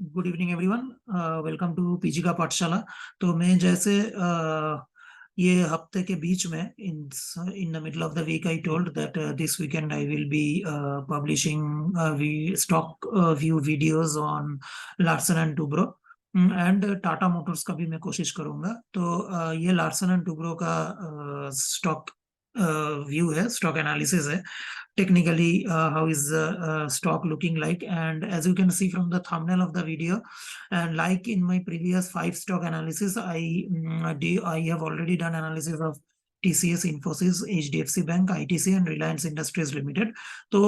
Good evening everyone. Welcome to PG का पाठशाला। तो मैं जैसे ये हफ्ते के बीच में in the middle of the week I told that this weekend I will be publishing stock view videos on Larsen and Toubro and Tata Motors का भी मैं कोशिश करूंगा। तो ये लार्सन एंड टुब्रो का स्टॉक व्यू है, स्टॉक एनालिसिस है। Technically, how is the stock looking like? And as you can see from the thumbnail of the video, and like in my previous 5 stock analysis, I have already done analysis of TCS, Infosys, HDFC Bank, ITC, and Reliance Industries Limited. So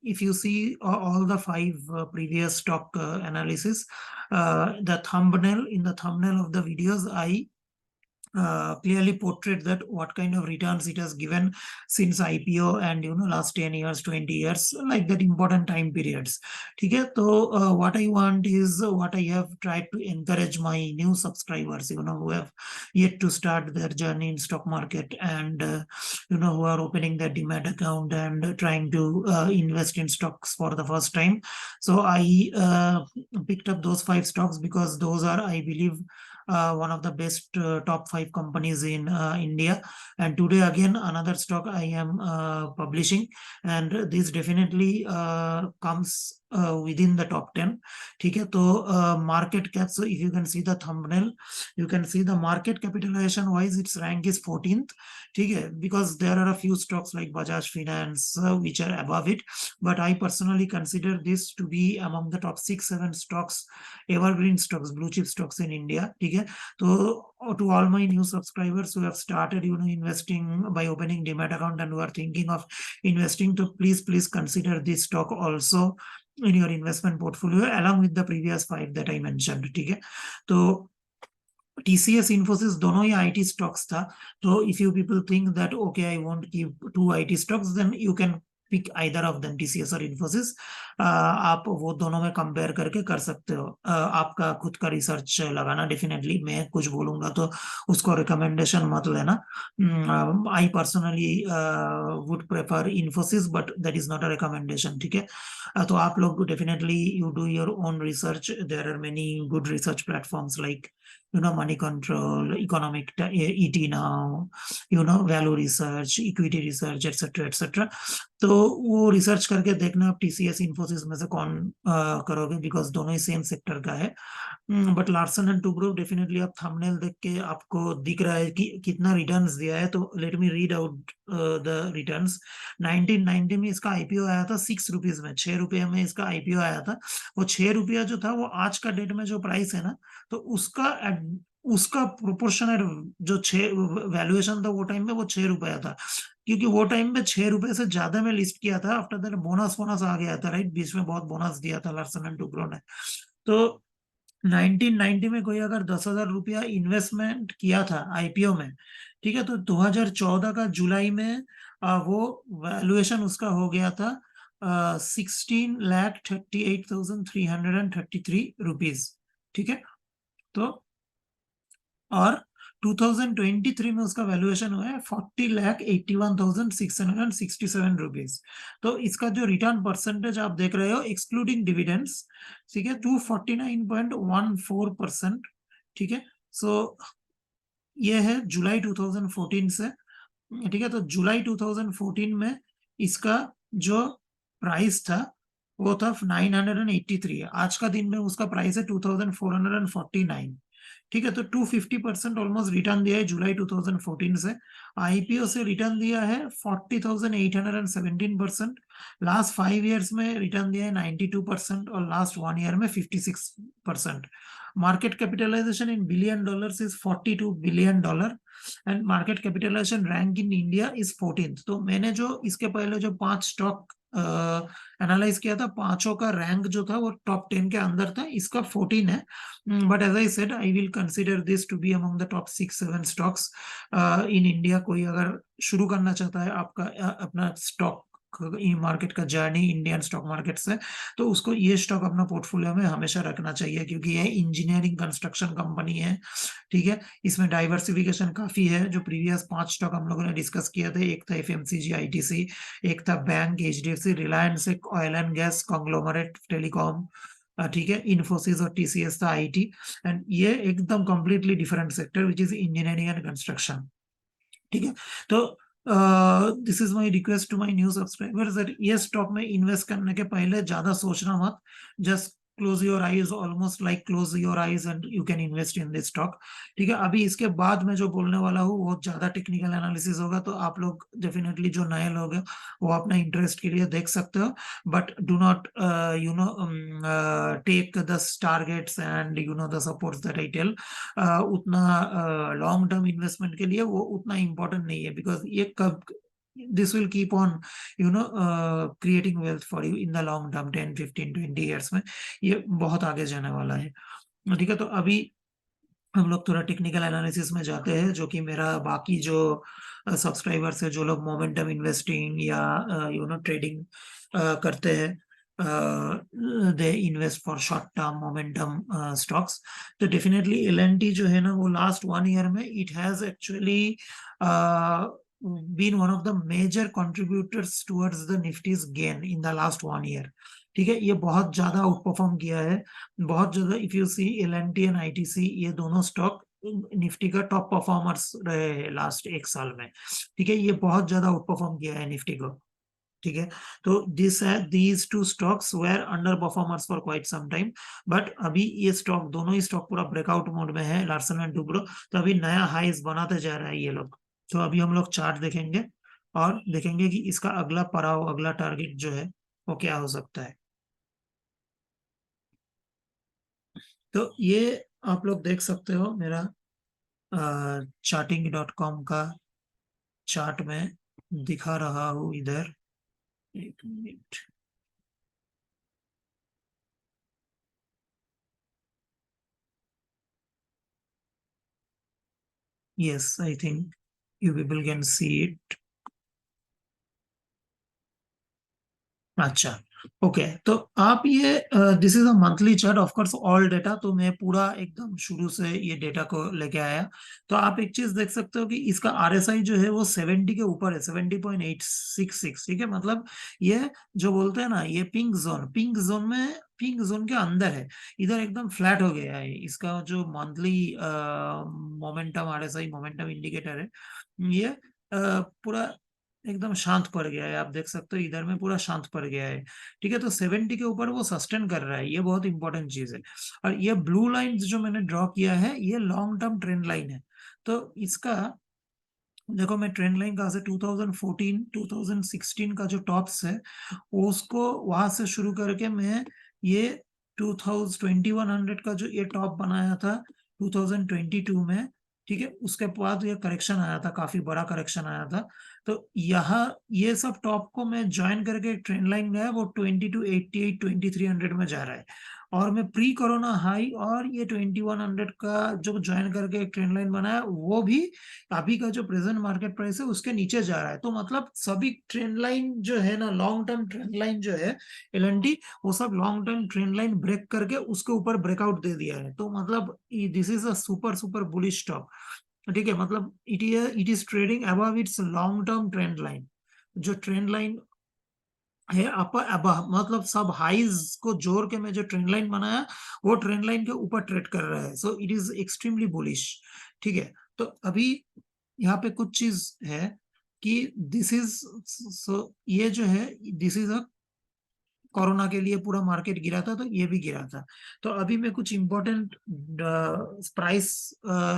if you see all the 5 previous stock analysis, in the thumbnail of the videos, I clearly portrayed that what kind of returns it has given since IPO and last 10 years, 20 years, like that important time periods. ठीक है, तो what I want is what I have tried to encourage my new subscribers, who have yet to start their journey in stock market, and who are opening their demat account and trying to invest in stocks for the first time. So I picked up those 5 stocks because those are, I believe, one of the best top 5 companies in India. And today again another stock I am publishing, and this definitely comes within the top 10. ठीक है, तो market cap, so if you can see the thumbnail, you can see the market capitalization wise its rank is 14th. ठीक है, because there are a few stocks like Bajaj Finance which are above it, but I personally consider this to be among the top 6-7 stocks, evergreen stocks, blue chip stocks in India. ठीक है, तो to all my new subscribers who have started investing by opening demat account and who are thinking of investing, to please consider this stock also in your investment portfolio along with the previous 5 that I mentioned. ठीक है, तो TCS, Infosys दोनों ही IT stocks था. तो if you people think that okay I won't keep 2 IT stocks, then you can pick either of them, TCS और Infosys. आप वो दोनों में कंपेयर करके कर सकते हो. आपका खुद का रिसर्च लगाना. डेफिनेटली मैं कुछ बोलूंगा तो उसको रिकमेंडेशन मत लेना. I personally would prefer Infosys, but that is not a recommendation. ठीक है, तो आप लोग definitely you do your own research. There are many good research platforms like Money Control, Economic, ET Now, Value Research, Equity Research, etc., etc. तो वो research करके देखना आप TCS, Infosys में से कौन करोगे, बिकॉज दोनों ही सेम सेक्टर का है. But Larsen and Toubro definitely आप थंबनेल देख के आपको दिख रहा है कि कितना रिटर्न्स दिया है. तो let me read out the returns. 1990 में इसका आईपीओ आया था 6 रुपीज में, 6 रुपये में इसका आईपीओ आया था. वो 6 रुपया जो था वो आज का डेट में जो प्राइस है ना, तो उसका प्रोपोर्शनल जो वैल्यूएशन था वो टाइम में वो 6 रुपया था, क्योंकि वो टाइम में 6 रुपए से ज्यादा में लिस्ट किया था. आफ्टर दैट बोनस आ गया था, राइट. बीच में बहुत बोनस दिया था लार्सन एंड टुब्रो ने. तो 1990 में कोई अगर 10,000 रुपया इन्वेस्टमेंट किया था आईपीओ में, ठीक है, तो 2014 का जुलाई में वो वैल्यूएशन उसका हो गया था 16,38,333 रुपीज. ठीक है, तो और 2023 में उसका वैल्यूएशन हुआ है 40,81,667 रुपीज. तो इसका जो रिटर्न परसेंटेज आप देख रहे हो एक्सक्लूडिंग डिविडेंड्स, ठीक है, 249.14%. ठीक है, सो ये है जुलाई 2014 से. ठीक है, तो जुलाई 2014 में इसका जो प्राइस था वो था 983. आज का दिन में उसका प्राइस है 2,449. ठीक है, तो 250% ऑलमोस्ट रिटर्न दिया है जुलाई 2014 से. आईपीओ से रिटर्न दिया है 40,817%. लास्ट 5 ईयर्स में रिटर्न दिया है 92% और लास्ट 1 ईयर में 56%. Market capitalisation in billion dollars is $42 billion and market capitalisation rank in India is 14th. तो मैंने जो इसके पहले जो 5 स्टॉक एनालाइज किया था, पांचों का रैंक जो था वो टॉप 10 के अंदर था. इसका 14 है, but as I said I will consider this to be among the top 6-7 stocks in India. कोई अगर शुरू करना चाहता है आपका अपना स्टॉक मार्केट का जर्नी इंडियन स्टॉक मार्केट से, तो उसको ये स्टॉक अपना पोर्टफोलियो में हमेशा रखना चाहिए, क्योंकि ये इंजीनियरिंग कंस्ट्रक्शन कंपनी है. ठीक है, इसमें डाइवर्सिफिकेशन काफी है. जो प्रीवियस 5 स्टॉक हम लोगों ने डिस्कस किए थे, एक था एफएमसीजी आईटीसी, एक था बैंक एचडीएफसी, रिलायंस एक oil and gas conglomerate telecom, ठीक है, इन्फोसिस और टीसीएस था आईटी, एंड ये एकदम completely different sector which is engineering and construction. ठीक है, तो this is my request to my new subscribers that ये स्टॉक में इन्वेस्ट करने के पहले ज्यादा सोचना मत, just close your eyes, almost like close your eyes and you can invest in this stock. ठीक है, अभी इसके बाद मैं जो बोलने वाला हूँ वो ज्यादा टेक्निकल एनालिसिस होगा, तो आप लोग डेफिनेटली जो नए लोग हैं वो अपना इंटरेस्ट के लिए देख सकते हो, but do not you know take the targets and you know the supports that I tell. उतना लॉन्ग टर्म इन्वेस्टमेंट के लिए वो उतना इम्पोर्टेंट नहीं है, बिकॉज ये कब this will keep on you know creating wealth for you in the long term, 10 15 20 years में ये बहुत आगे जाने वाला है। ठीक है, तो अभी हम लोग थोड़ा टेक्निकल एनालिसिस में जाते हैं, जो कि मेरा बाकी जो सब्सक्राइबर्स है, जो लोग मोमेंटम इन्वेस्टिंग या यू नो ट्रेडिंग करते हैं, they invest for short term momentum stocks. तो डेफिनेटली एलएनटी जो है ना, वो लास्ट 1 ईयर में it has actually been one of the major contributors towards the Nifty's gain in the last 1 year। ठीक है, ये बहुत ज्यादा आउट परफॉर्म किया है, बहुत ज्यादा। If you see L&T and ITC, ये दोनों स्टॉक निफ्टी का टॉप परफॉर्मर्स रहे हैं लास्ट 1 साल में। ठीक है, ये बहुत ज्यादा आउट परफॉर्म किया है निफ्टी को। ठीक है, तो these two stocks were under performers for quite some time, but अभी ये स्टॉक, दोनों ही स्टॉक पूरा ब्रेकआउट मोड में है, लार्सन एंड टुब्रो, तो अभी नया हाइज बनाते जा रहा है ये लोग। तो अभी हम लोग चार्ट देखेंगे और देखेंगे कि इसका अगला पड़ाव, अगला टारगेट जो है वो क्या हो सकता है। तो ये आप लोग देख सकते हो मेरा charting.com का चार्ट में दिखा रहा हूँ इधर, एक minute. Yes, I think you people can see it. अच्छा, ओके, तो आप ये this is a monthly chart, of course all data, तो मैं पूरा एकदम शुरू से ये डेटा को लेके आया। तो आप एक चीज देख सकते हो कि इसका आरएसआई जो है वो 70 के ऊपर है, 70.866। ठीक है, मतलब ये जो बोलते हैं ना, ये पिंक जोन में, पिंक जोन के अंदर है, इधर एकदम फ्लैट हो गया है। इसका जो monthly momentum RSI momentum indicator है, ये पूरा एकदम शांत पड़ गया है। आप देख सकते हो इधर में पूरा शांत पड़ गया है। ठीक है, तो 70 के ऊपर वो सस्टेन कर रहा है, ये बहुत इंपॉर्टेंट चीज है। और ये ब्लू लाइन जो मैंने ड्रॉ किया है, ये लॉन्ग टर्म ट्रेंड लाइन है। तो इसका देखो, मैं ट्रेंड लाइन कहा से 2014 2016 का जो टॉप्स है उसको वहां से शुरू करके मैं ये 2100 का जो ये टॉप बनाया था 2022 में। ठीक है, उसके बाद ये करेक्शन आया था, काफी बड़ा करेक्शन आया था। तो यहाँ ये सब टॉप को मैं ज्वाइन करके ट्रेंड लाइन गया, वो 2288 2300 में जा रहा है। और मैं प्री कोरोना हाई और ये 2100 का जो ज्वाइन करके एक ट्रेंड लाइन बनाया, वो भी अभी का जो प्रेजेंट मार्केट प्राइस है उसके नीचे जा रहा है। तो मतलब सभी ट्रेंड लाइन जो है ना, लॉन्ग टर्म ट्रेंड लाइन जो है एलएनटी, वो सब long term trend line break करके उसके ऊपर ब्रेकआउट दे दिया है। तो मतलब this is a super super bullish stock. ठीक है, मतलब it is trading above its long term trend line. जो ट्रेंड लाइन है अपर अब, मतलब सब हाइज को जोड़ के मैं जो ट्रेंड लाइन बनाया, वो ट्रेंड लाइन के ऊपर ट्रेड कर रहा है। So it is extremely bullish. ठीक है, तो अभी यहाँ पे कुछ चीज है कि दिस इज, सो ये जो है, दिस इज अ, कोरोना के लिए पूरा मार्केट गिरा था, तो ये भी गिरा था। तो अभी मैं कुछ इंपॉर्टेंट प्राइस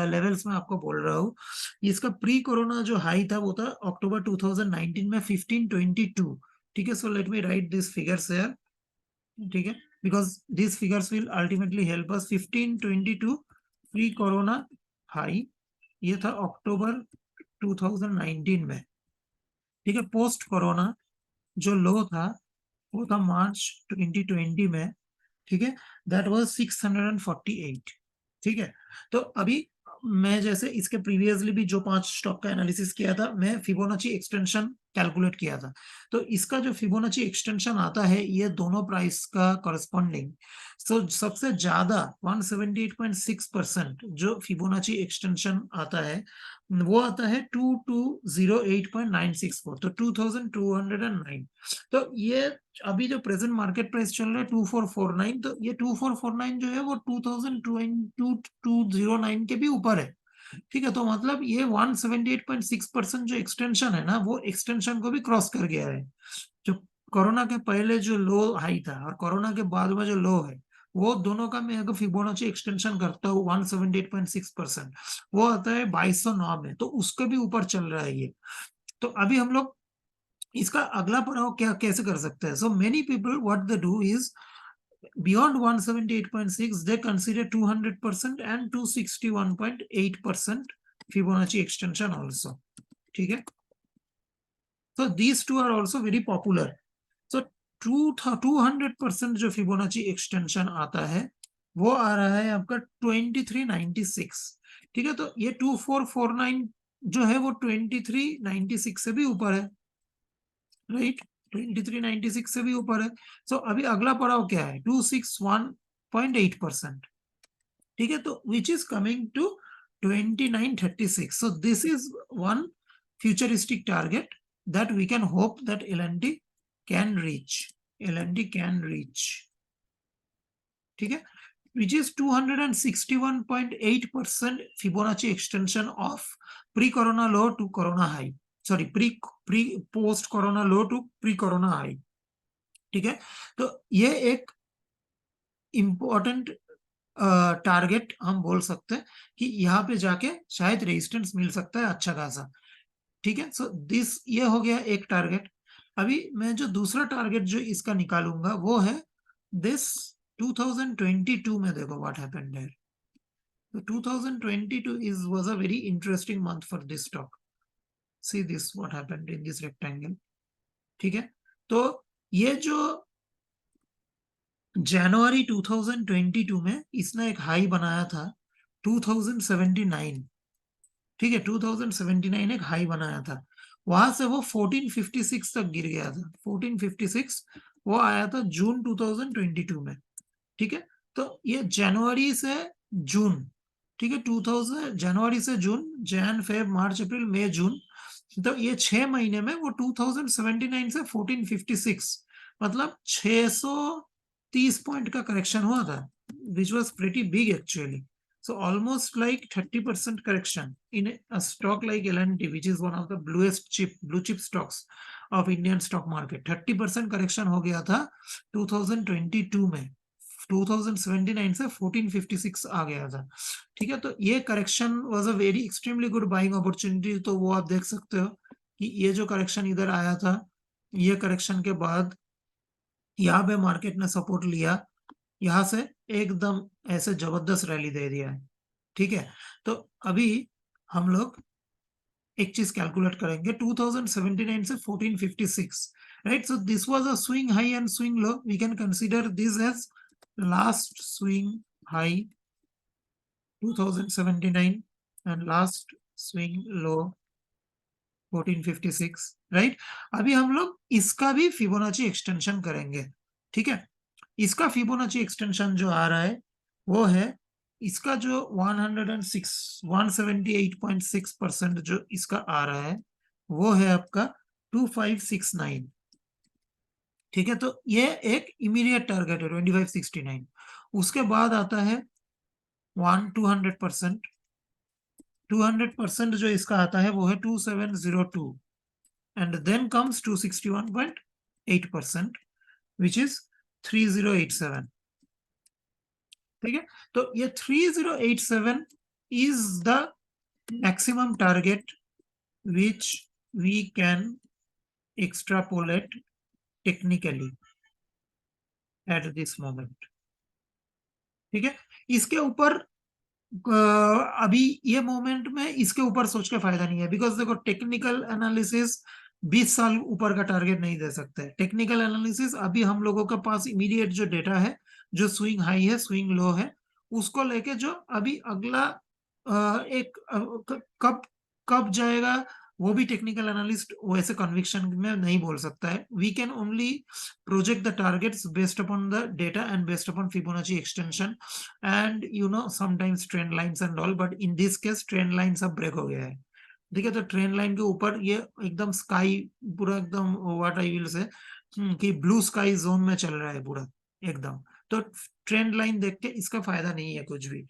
लेवल्स में आपको बोल रहा हूँ। इसका प्री कोरोना जो हाई था वो था अक्टूबर 2019 में 1522। ठीक है, so let me right this figures here. ठीक है, because this figures will ultimately help us. 1522 pre corona high, ये था अक्टूबर 2019 में। ठीक है, पोस्ट कोरोना जो लो था वो था मार्च 2020 में। ठीक है, दैट वाज 648। ठीक है, तो अभी मैं जैसे इसके प्रीवियसली भी जो 5 स्टॉक का एनालिसिस किया था, मैं फिबोनाची एक्सटेंशन कैलकुलेट किया था। तो इसका जो फिबोनाची एक्सटेंशन आता है ये दोनों प्राइस का करस्पॉन्डिंग, सो सबसे ज्यादा 178.6% जो फिबोनाची एक्सटेंशन आता है वो आता है 2208.964, तो 2209। तो ये अभी जो प्रेजेंट मार्केट प्राइस चल रहा है 2449, तो ये 2449 जो है वो 2209 के भी ऊपर है। ठीक है, तो मतलब ये 178.6% जो एक्सटेंशन है ना, वो एक्सटेंशन को भी क्रॉस कर गया है। जो कोरोना के पहले जो लो हाई था और कोरोना के बाद में जो लो है, वो दोनों का मैं अगर फिबोनाची एक्सटेंशन करता हूँ 178.6%, वो आता है 2209 में, तो उसके भी ऊपर चल रहा है ये। तो अभी हम लोग इसका अगला पड़ाव क्या कैसे कर सकते हैं? So many people what they do is beyond 178.6 they consider 200% and 261.8% Fibonacci extension also. ठीक है, so these two are also very popular. So 200% जो फिबोनाची एक्सटेंशन आता है वो आ रहा है आपका 2396। ठीक है, तो ये 2449 जो है वो 2396 से भी ऊपर है, राइट? 2396 से भी ऊपर है। सो अभी अगला पड़ाव क्या है? 261.8%। ठीक है, तो which is coming to 2936। So this is one futuristic target that we can hope that L&T can reach. L&T can reach. ठीक है, which is 261.8% Fibonacci extension of pre-corona low to corona high. Sorry, post corona low to pre-corona high. ठीक है, तो ये एक important target हम बोल सकते हैं कि यहाँ पे जाके शायद रेजिस्टेंस मिल सकता है अच्छा खासा। ठीक है, सो दिस ये हो गया एक टारगेट। अभी मैं जो दूसरा टारगेट जो इसका निकालूंगा वो है दिस 2022 में। देखो व्हाट हैपेंड देयर। तो 2022 is was a very interesting month for this stock. See this what happened in this rectangle. ठीक है, तो ये जो जनवरी 2022 में इसने एक हाई बनाया था 2079। ठीक है, 2079 एक हाई बनाया था, वहां से वो 1456 तक गिर गया था। 1456 वो आया था जून 2022 में। ठीक है, तो ये जनवरी से जून, ठीक है, 2000 जनवरी से जून, जैन फेब मार्च अप्रैल मई जून, तो ये 6 महीने में वो 2079 से 1456, मतलब 630 पॉइंट का करेक्शन हुआ था, which was pretty big actually. So almost like 30% correction in a stock like L&T, which is one of the blue chip stocks of Indian stock market. 30% correction हो गया था 2022 में, 2079 से 1456 आ गया था. ठीक है, तो ये correction was a very extremely good buying opportunity. तो वो आप देख सकते हो कि ये जो करेक्शन इधर आया था, ये करेक्शन के बाद यहाँ पे मार्केट ने सपोर्ट लिया, यहाँ से एकदम ऐसे जबरदस्त रैली दे दिया है. ठीक है, तो अभी हम लोग एक चीज कैलकुलेट करेंगे 2079 से 1456, right? So this was a swing high and swing low. We can consider this as last swing high 2079 and last swing low 1456, right? अभी हम लोग इसका भी फिबोनाची एक्सटेंशन करेंगे. ठीक है, इसका फिबोनाची एक्सटेंशन जो आ रहा है वो है इसका जो 178.6% जो इसका आ रहा है वो है आपका 2569. ठीक है, तो ये एक इमीडिएट टारगेट है 2569. उसके बाद आता है 200%. 200% जो इसका आता है वो है 2702 and then comes 261.8% which is 3087. ठीक है, तो ये 3087 is the maximum target which we can extrapolate technically at this moment. ठीक है, इसके ऊपर अभी ये मोमेंट में इसके ऊपर सोच के फायदा नहीं है, बिकॉज देखो टेक्निकल एनालिसिस 20 साल ऊपर का टारगेट नहीं दे सकते. टेक्निकल एनालिसिस अभी हम लोगों के पास इमीडिएट जो डेटा है, जो स्विंग हाई है स्विंग लो है, उसको लेके जो अभी अगला एक कब कब जाएगा वो भी टेक्निकल एनालिस्ट वैसे कन्विक्शन में नहीं बोल सकता है. We can only project the targets based upon the data and based upon Fibonacci extension and sometimes trend lines and all, but in this case trend lines अब break हो गया है. ठीक है। तो ट्रेंड लाइन के ऊपर ये एकदम स्काई पूरा एकदम व्हाट आई विल से कि ब्लू स्काई जोन में चल रहा है पूरा एकदम। तो ट्रेंड लाइन देख के इसका फायदा नहीं है कुछ भी।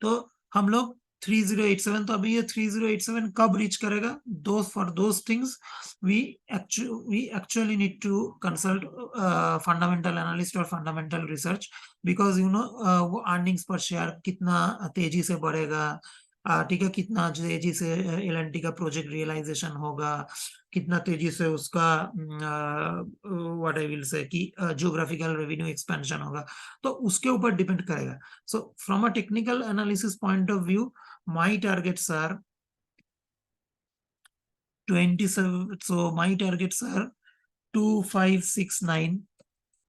तो हम लोग 3087, तो अभी ये 3087 कब रीच करेगा, दो for those things we actually need to consult fundamental analyst और fundamental research, because you know वो अर्निंग्स पर शेयर कितना तेजी से बढ़ेगा, ठीक है, कितना तेजी से एल&टी का प्रोजेक्ट रियलाइजेशन होगा, कितना तेजी से उसका व्हाट आई विल से कि जियोग्राफिकल रेवेन्यू एक्सपेंशन होगा, तो उसके ऊपर डिपेंड करेगा। So from a technical analysis point of view, my targets are 27. So my targets are 2569,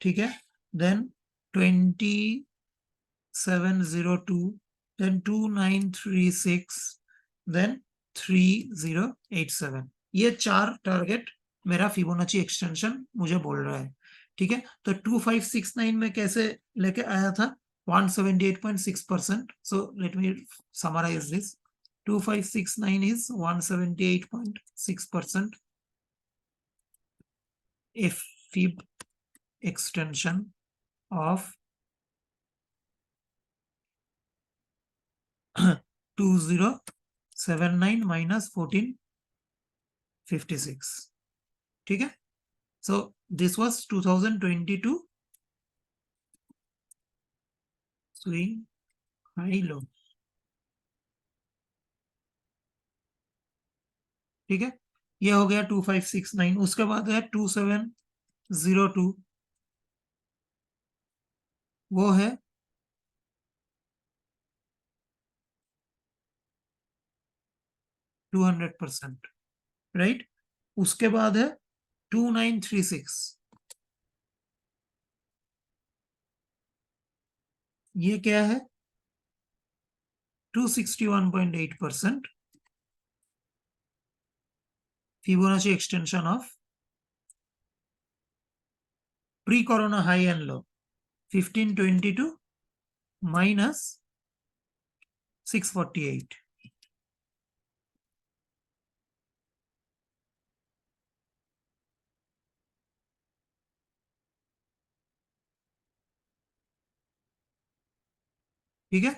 ठीक है, then 2702, then 2936, then 3087। ये 4 टारगेट मेरा फिबोनाची एक्सटेंशन मुझे बोल रहा है, ठीक है। तो 2569 में कैसे लेके आया था, 178.6%। So let me summarize this. 2569 is 178.6% if fib extension of 2079 minus 1456, ठीक है। So this was 2022 swing high low, ठीक है। ये हो गया 2569। उसके बाद है 2702, वो है 200%, राइट। उसके बाद है 2936, ये क्या है, 261.8% Fibonacci extension of pre corona high and low 1522 minus 648, ठीक है,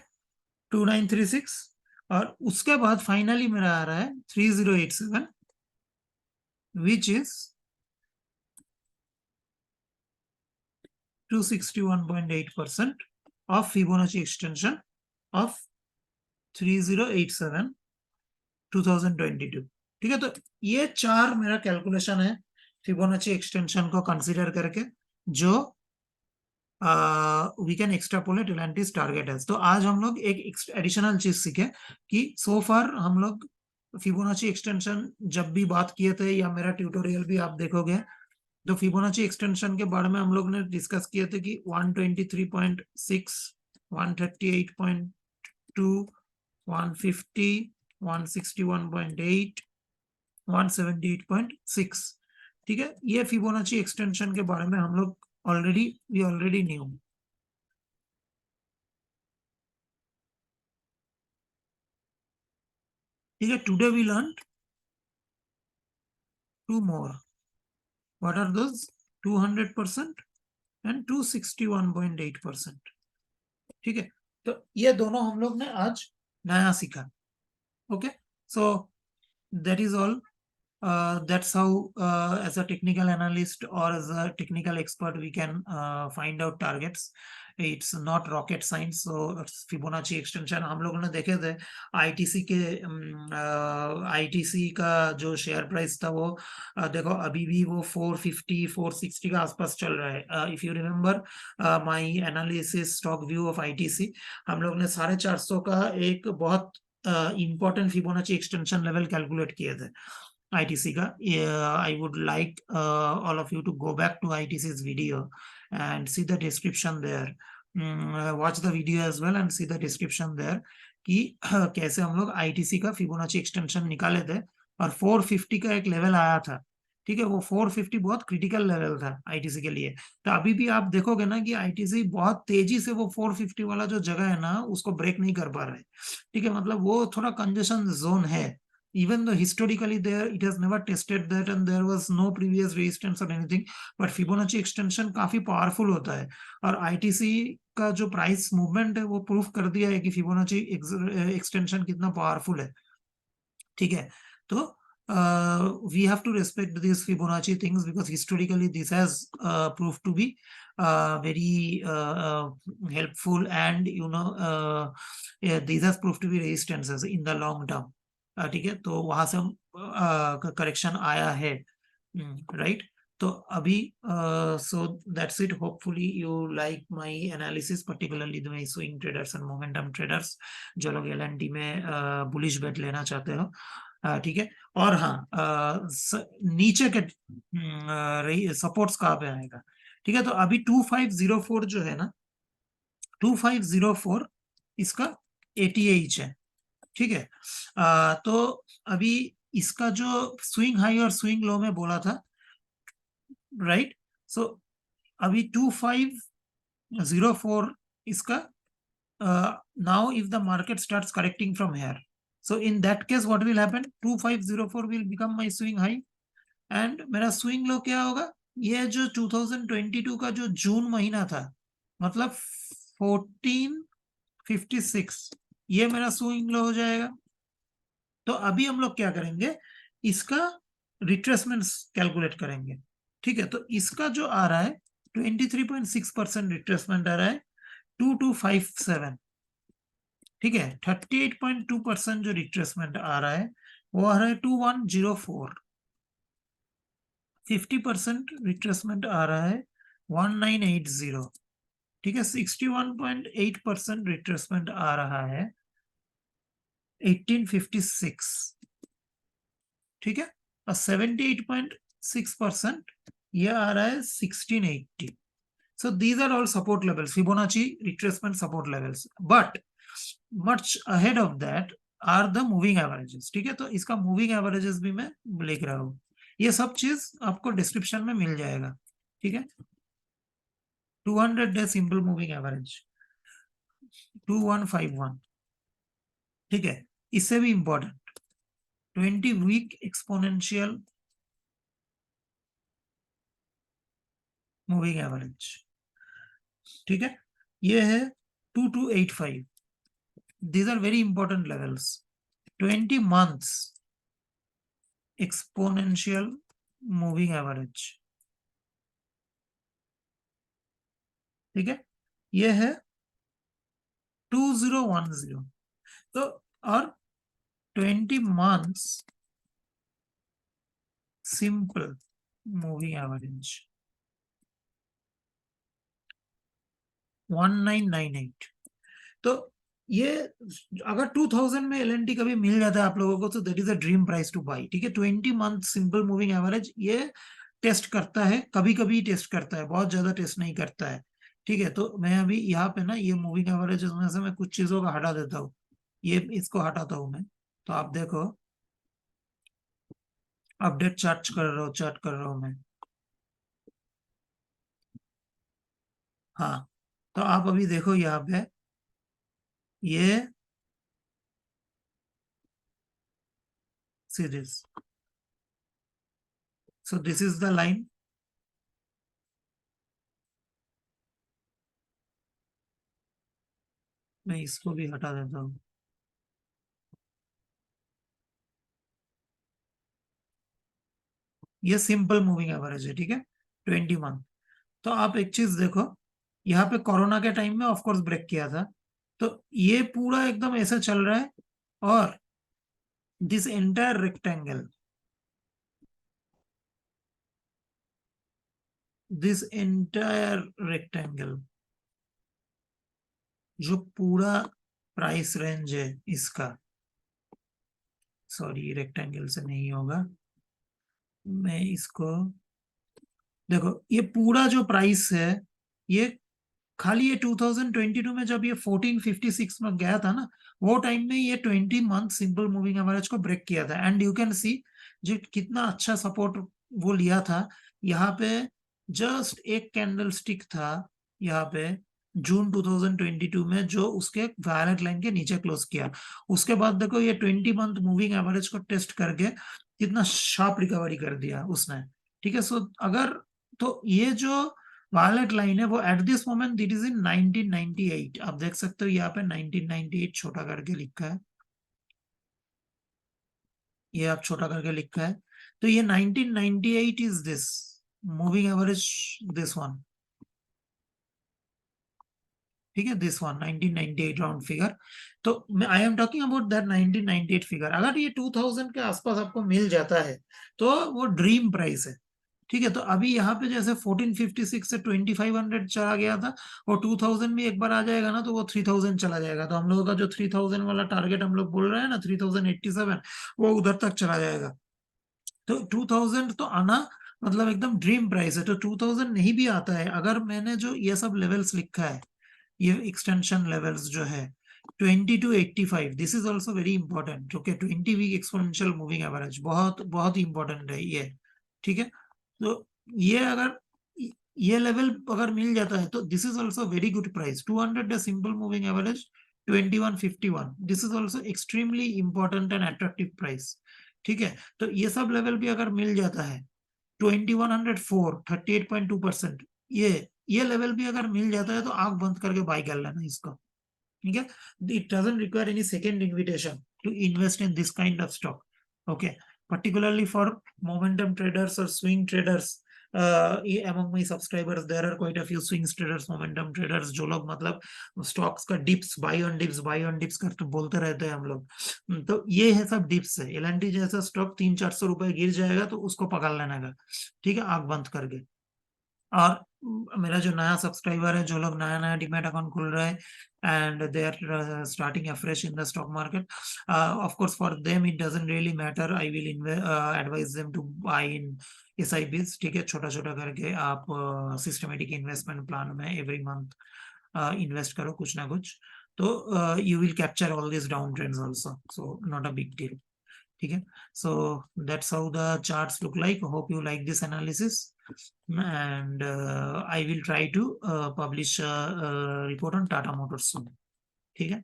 2936। और उसके बाद फाइनली मेरा आ रहा है 3087, which is 261.8% of Fibonacci extension of 3087 2022, ठीक है। तो ये 4 मेरा कैलकुलेशन है फिबोनाची एक्सटेंशन को कंसीडर करके, जो we can extrapolate L and T's target as. तो आज हम लोग एक एडिशनल चीज सीखे कि सो फार हम लोग फिबोनाची एक्सटेंशन जब भी बात किए थे, या मेरा ट्यूटोरियल भी आप देखोगे, तो फिबोनाची एक्सटेंशन के बारे में हम लोग ने डिस्कस किए थे कि 123.6, 138.2, 150, 161.8, 178.6, ठीक है। ये फिबोनाची एक्सटेंशन के बारे में हम लोग वी ऑलरेडी न्यू, ठीक है। Today we learn 2 more, what are those, 200% and 261.8%, ठीक है। तो ये दोनों हम लोग ने आज नया सीखा, okay, so that is all. That's how as a technical analyst or as a technical expert we can find out targets. It's not rocket science. So Fibonacci extension हम लोगों ने देखे थे आईटीसी के, आईटीसी का जो शेयर प्राइस था वो देखो अभी भी वो 450 460 का आसपास चल रहा है। If you remember my analysis stock view of ITC, हम लोग ने 450 का एक बहुत important Fibonacci extension level calculate किए थे ITC का। I would like all of you to go back to ITC's video and see the description there. Watch the video as well and see the description there कि कैसे हम लोग ITC का Fibonacci extension निकाले थे, और 450 का एक लेवल आया था, ठीक है। वो 450 बहुत क्रिटिकल लेवल था आईटीसी के लिए। तो अभी भी आप देखोगे ना कि आईटीसी बहुत तेजी से वो 450 वाला जो जगह है ना उसको ब्रेक नहीं कर पा रहा है, ठीक है। मतलब वो थोड़ा कंजेशन जोन है, even though historically there it has never tested that and there was no previous resistance or anything, but Fibonacci extension काफी पावरफुल होता है और ITC का जो प्राइस मूवमेंट है वो प्रूफ कर दिया है कि Fibonacci एक्सटेंशन कितना पावरफुल है, ठीक है। तो we have to respect these Fibonacci things because historically this has proved to be very helpful and yeah, these has proved to be resistances in the long term, ठीक है। तो वहां से करेक्शन आया है, राइट। तो अभी so that's it, hopefully you like my analysis, particularly my swing traders and momentum traders, जो लोग LNT में बुलिश बेट लेना चाहते हो, ठीक है। और हाँ, नीचे के सपोर्ट्स कहाँ पे आएगा, ठीक है। तो अभी 2504 जो है ना, 2504 इसका ATH है, ठीक है। तो अभी इसका जो स्विंग हाई और स्विंग लो में बोला था, राइट। सो अभी 2504 इसका, now if the market starts correcting from here, so in that case what will happen, 2504 will become my swing high and मेरा swing low क्या होगा, ये जो 2022 का जो जून महीना था, मतलब 1456, ये मेरा swing low हो जाएगा। तो अभी हम लोग क्या करेंगे, इसका रिट्रेसमेंट कैलकुलेट करेंगे, ठीक है। तो इसका जो आ रहा है 23.6% रिट्रेसमेंट आ रहा है 2257, ठीक है। 38.2% जो रिट्रेसमेंट आ रहा है वो आ रहा है 2104, 50% रिट्रेसमेंट आ रहा है 1980, ठीक है। 61.8% रिट्रेसमेंट आ रहा है 1856, ठीक है। और 78.6% ये आ रहा है 1680। So these are all support levels, Fibonacci retracement support levels, but much ahead of that are the moving averages, ठीक है। तो इसका moving averages भी मैं लिख रहा हूँ, ये सब चीज आपको डिस्क्रिप्शन में मिल जाएगा, ठीक है। 200 डे सिंपल मूविंग एवरेज 2151, ठीक है। इससे भी important 20 week exponential moving average, ठीक है। ये है 2285, these are very important levels। 20 months exponential moving average, ठीक है। ये है 2010। तो और 20 months simple moving average 1998। तो ये अगर 2000 में LNT कभी मिल जाता है आप लोगों को, तो that is a dream price two by, ठीक है। 20 मंथ सिंपल मूविंग एवरेज ये टेस्ट करता है, कभी कभी टेस्ट करता है, बहुत ज्यादा टेस्ट नहीं करता है, ठीक है। तो मैं अभी यहाँ पे ना ये मूविंग एवरेज में से मैं कुछ चीजों का हटा देता हूँ, ये इसको हटाता हूँ मैं। तो आप देखो, अपडेट चार्ट कर रहा हूँ मैं, हाँ। तो आप अभी देखो यहाँ पे ये series, so this is the line, मैं इसको भी हटा देता हूँ। ये सिंपल मूविंग एवरेज है, ठीक है, 20 मंथ। तो आप एक चीज देखो, यहाँ पे कोरोना के टाइम में ऑफ कोर्स ब्रेक किया था, तो ये पूरा एकदम ऐसा चल रहा है, और this entire rectangle, this entire rectangle जो पूरा प्राइस रेंज है इसका, सॉरी रेक्टेंगल से नहीं होगा, मैं इसको देखो, ये पूरा जो प्राइस है, ये खाली ये 2022 में जब ये 1456 में गया था ना, वो टाइम में ये 20 मंथ सिंपल मूविंग एवरेज को ब्रेक किया था, एंड यू कैन सी जो कितना अच्छा सपोर्ट वो लिया था। यहाँ पे जस्ट एक कैंडल स्टिक था यहाँ पे, जून 2022 में जो उसके वायलेट लाइन के नीचे क्लोज किया, उसके बाद देखो ये 20 मंथ मूविंग एवरेज को टेस्ट करके कितना शार्प रिकवरी कर दिया उसने। ठीक है, सो अगर तो ये जो वायलेट लाइन है वो at this moment it is in 1998। आप देख सकते हो यहाँ पे 1998 छोटा करके लिखा है, ये आप छोटा करके लिखा है, तो ये 1998 is this moving average, this one. ठीक है, दिस वन 1998 राउंड फिगर। तो I am talking about that 1998 figure. अगर ये 2000 के आसपास आपको मिल जाता है तो वो ड्रीम प्राइस है। ठीक है, तो अभी यहाँ पे जैसे 1456 से 2500 चला गया था, और 2000 भी एक बार आ जाएगा ना तो वो 3000 चला जाएगा। तो हम लोगों का जो 3000 वाला टारगेट हम लोग बोल रहे हैं ना, 3087, वो उधर तक चला जाएगा। तो 2000 तो आना मतलब एकदम ड्रीम प्राइस है। तो 2000 नहीं भी आता है, अगर मैंने जो ये सब लेवल्स लिखा है, ये एक्सटेंशन लेवल्स जो है 20 to 85, this is also very important. Okay, 20 week exponential moving average बहुत बहुत इंपॉर्टेंट है ये। ठीक है, तो ये अगर ये लेवल अगर मिल जाता है तो this is also very good price. 200 day simple moving average 2151, this is also extremely important and attractive price. ठीक है, तो ये सब लेवल भी अगर मिल जाता है, 2104 38.2%, ये लेवल भी अगर मिल जाता है तो आंख बंद करके बाय कर लेना इसको। ठीक है, it doesn't require any second invitation to invest in this kind of stock. Okay, particularly for momentum traders or swing traders, among my subscribers there are quite a few swing traders, momentum traders, जो लोग मतलब stocks का dips, bye on dips कर तो बोलते रहते हैं हम लोग। तो ये है सब डिप्स है। एल जैसा स्टॉक 300-400 रुपए गिर जाएगा तो उसको पकड़ लेना का। ठीक है, आंख बंद करके। और मेरा जो नया सब्सक्राइबर है, जो लोग नया नया डीमैट अकाउंट खुल रहा है and they are starting afresh in the stock market, of course for them it doesn't really matter, I will advise them to buy in SIPs। ठीक है, छोटा छोटा करके आप सिस्टमेटिक इन्वेस्टमेंट प्लान में एवरी मंथ इन्वेस्ट करो कुछ ना कुछ, तो you will capture all this down trends also, so not a big deal. ठीक है, so that's how the charts look like. Hope you like this analysis, and I will try to publish a report on Tata Motors soon. ठीक है,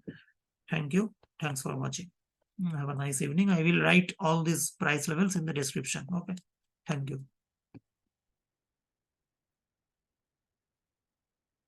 thank you, thanks for watching, have a nice evening. I will write all these price levels in the description. Okay, thank you.